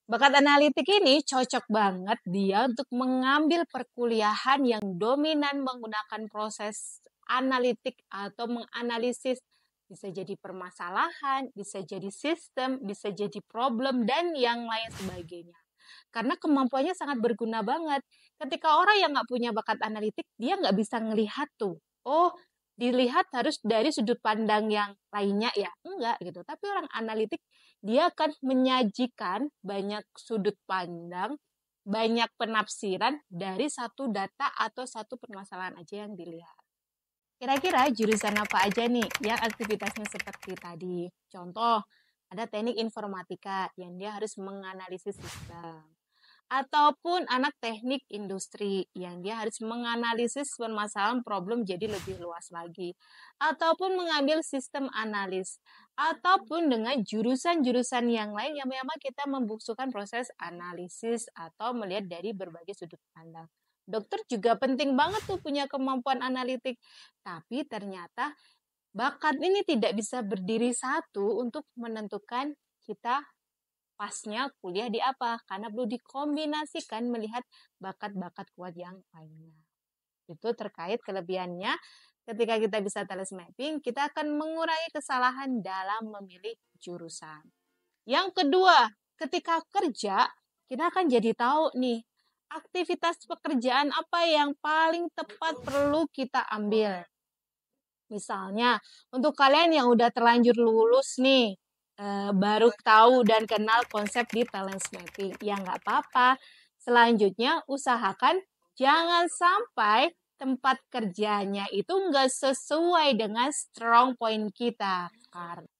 Bakat analitik ini cocok banget dia untuk mengambil perkuliahan yang dominan menggunakan proses analitik atau menganalisis. Bisa jadi permasalahan, bisa jadi sistem, bisa jadi problem, dan yang lain sebagainya. Karena kemampuannya sangat berguna banget. Ketika orang yang nggak punya bakat analitik, dia nggak bisa ngelihat tuh. Oh, dilihat harus dari sudut pandang yang lainnya ya. Enggak gitu. Tapi orang analitik, dia akan menyajikan banyak sudut pandang, banyak penafsiran dari satu data atau satu permasalahan aja yang dilihat. Kira-kira jurusan apa aja nih yang aktivitasnya seperti tadi? Contoh, ada teknik informatika yang dia harus menganalisis sistem. Ataupun anak teknik industri yang dia harus menganalisis permasalahan problem jadi lebih luas lagi. Ataupun mengambil sistem analis. Ataupun dengan jurusan-jurusan yang lain yang memang kita membutuhkan proses analisis atau melihat dari berbagai sudut pandang. Dokter juga penting banget tuh punya kemampuan analitik. Tapi ternyata bakat ini tidak bisa berdiri satu untuk menentukan kita pasnya kuliah di apa. Karena perlu dikombinasikan melihat bakat-bakat kuat yang lainnya. Itu terkait kelebihannya. Ketika kita bisa talent mapping, kita akan mengurangi kesalahan dalam memilih jurusan. Yang kedua, ketika kerja, kita akan jadi tahu nih, aktivitas pekerjaan apa yang paling tepat perlu kita ambil. Misalnya, untuk kalian yang udah terlanjur lulus nih, baru tahu dan kenal konsep di talent mapping, ya nggak apa-apa. Selanjutnya, usahakan jangan sampai tempat kerjanya itu nggak sesuai dengan strong point kita.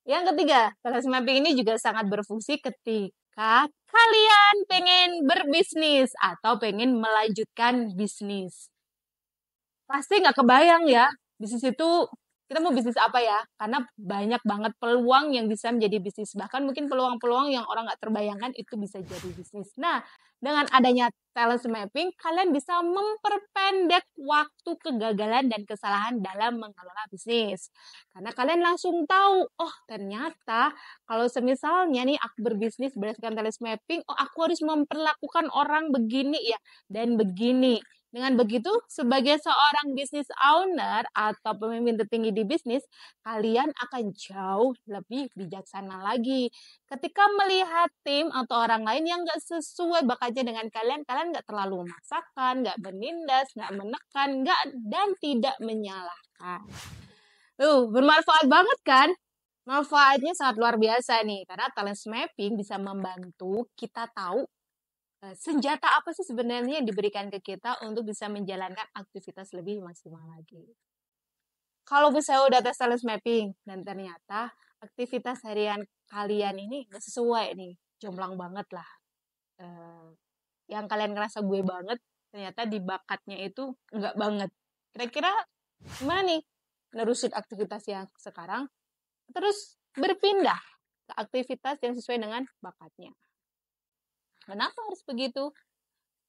Yang ketiga, talent mapping ini juga sangat berfungsi ketika kalian pengen berbisnis atau pengen melanjutkan bisnis. Pasti nggak kebayang ya, bisnis itu kita mau bisnis apa ya? Karena banyak banget peluang yang bisa menjadi bisnis. Bahkan mungkin peluang-peluang yang orang nggak terbayangkan itu bisa jadi bisnis. Nah, dengan adanya talent mapping, kalian bisa memperpendek waktu kegagalan dan kesalahan dalam mengelola bisnis. Karena kalian langsung tahu, oh ternyata kalau semisalnya nih aku berbisnis berdasarkan talent mapping, oh aku harus memperlakukan orang begini ya dan begini. Dengan begitu, sebagai seorang business owner atau pemimpin tertinggi di bisnis, kalian akan jauh lebih bijaksana lagi. Ketika melihat tim atau orang lain yang nggak sesuai bakatnya dengan kalian, kalian nggak terlalu memaksakan, nggak menindas, nggak menekan, nggak dan tidak menyalahkan. Bermanfaat banget kan? Manfaatnya sangat luar biasa nih, karena talent mapping bisa membantu kita tahu senjata apa sih sebenarnya yang diberikan ke kita untuk bisa menjalankan aktivitas lebih maksimal lagi. Kalau misalnya udah tes talent mapping dan ternyata aktivitas harian kalian ini nggak sesuai nih, jomplang banget lah. Yang kalian ngerasa gue banget, ternyata di bakatnya itu nggak banget. Kira-kira gimana nih nerusin aktivitas yang sekarang, terus berpindah ke aktivitas yang sesuai dengan bakatnya. Kenapa harus begitu?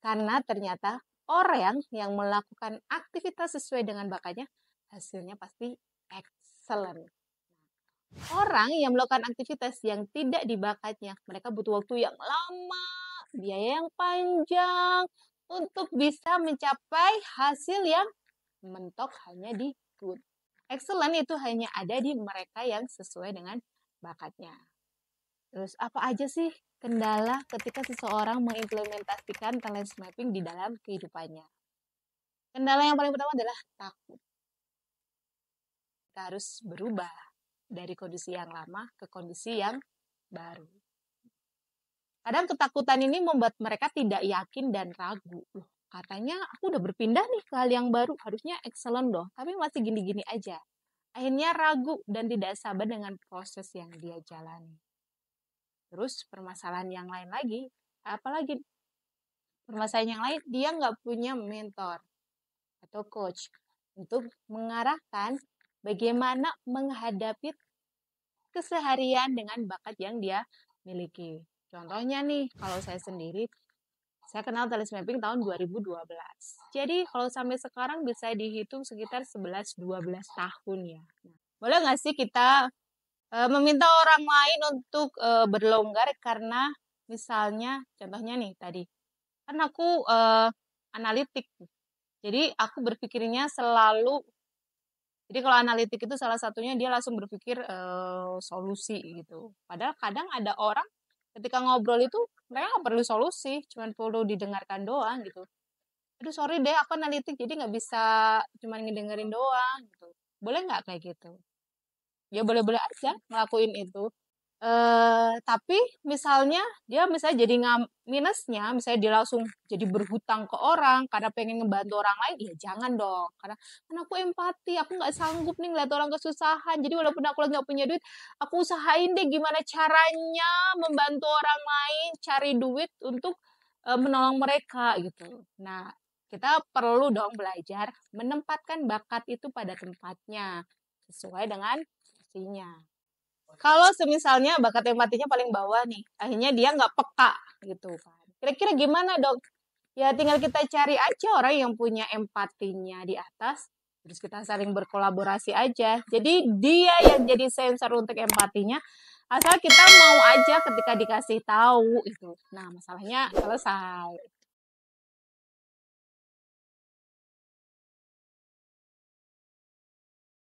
Karena ternyata orang yang melakukan aktivitas sesuai dengan bakatnya, hasilnya pasti excellent. Orang yang melakukan aktivitas yang tidak dibakatnya, mereka butuh waktu yang lama, biaya yang panjang, untuk bisa mencapai hasil yang mentok hanya di good. Excellent itu hanya ada di mereka yang sesuai dengan bakatnya. Terus apa aja sih kendala ketika seseorang mengimplementasikan talent mapping di dalam kehidupannya? Kendala yang paling pertama adalah takut. Kita harus berubah dari kondisi yang lama ke kondisi yang baru. Kadang ketakutan ini membuat mereka tidak yakin dan ragu. Loh, katanya aku udah berpindah nih ke hal yang baru, harusnya excellent dong, tapi masih gini-gini aja. Akhirnya ragu dan tidak sabar dengan proses yang dia jalani. Terus permasalahan yang lain lagi, apalagi permasalahan yang lain, dia nggak punya mentor atau coach untuk mengarahkan bagaimana menghadapi keseharian dengan bakat yang dia miliki. Contohnya nih, kalau saya sendiri, saya kenal talent mapping tahun 2012. Jadi kalau sampai sekarang bisa dihitung sekitar 11-12 tahun ya. Boleh nggak sih kita meminta orang lain untuk berlonggar karena misalnya contohnya nih tadi, kan aku analitik. Jadi aku berpikirnya selalu, jadi kalau analitik itu salah satunya dia langsung berpikir solusi gitu. Padahal kadang ada orang ketika ngobrol itu mereka nggak perlu solusi, cuma perlu didengarkan doang gitu. Aduh sorry deh, aku analitik jadi nggak bisa cuma ngedengerin doang gitu. Boleh nggak kayak gitu? Ya boleh-boleh aja ngelakuin itu. Tapi misalnya dia misalnya jadi minusnya, misalnya dia langsung jadi berhutang ke orang karena pengen ngebantu orang lain, ya jangan dong. Karena kan aku empati, aku nggak sanggup nih ngeliat orang kesusahan. Jadi walaupun aku lagi nggak punya duit, aku usahain deh gimana caranya membantu orang lain cari duit untuk menolong mereka gitu. Nah, kita perlu dong belajar menempatkan bakat itu pada tempatnya sesuai dengan fungsinya. Kalau semisalnya bakat empatinya paling bawah nih, akhirnya dia nggak peka gitu kan. Kira-kira gimana dong? Ya tinggal kita cari aja orang yang punya empatinya di atas, terus kita saling berkolaborasi aja. Jadi dia yang jadi sensor untuk empatinya, asal kita mau aja ketika dikasih tahu itu. Nah masalahnya selesai.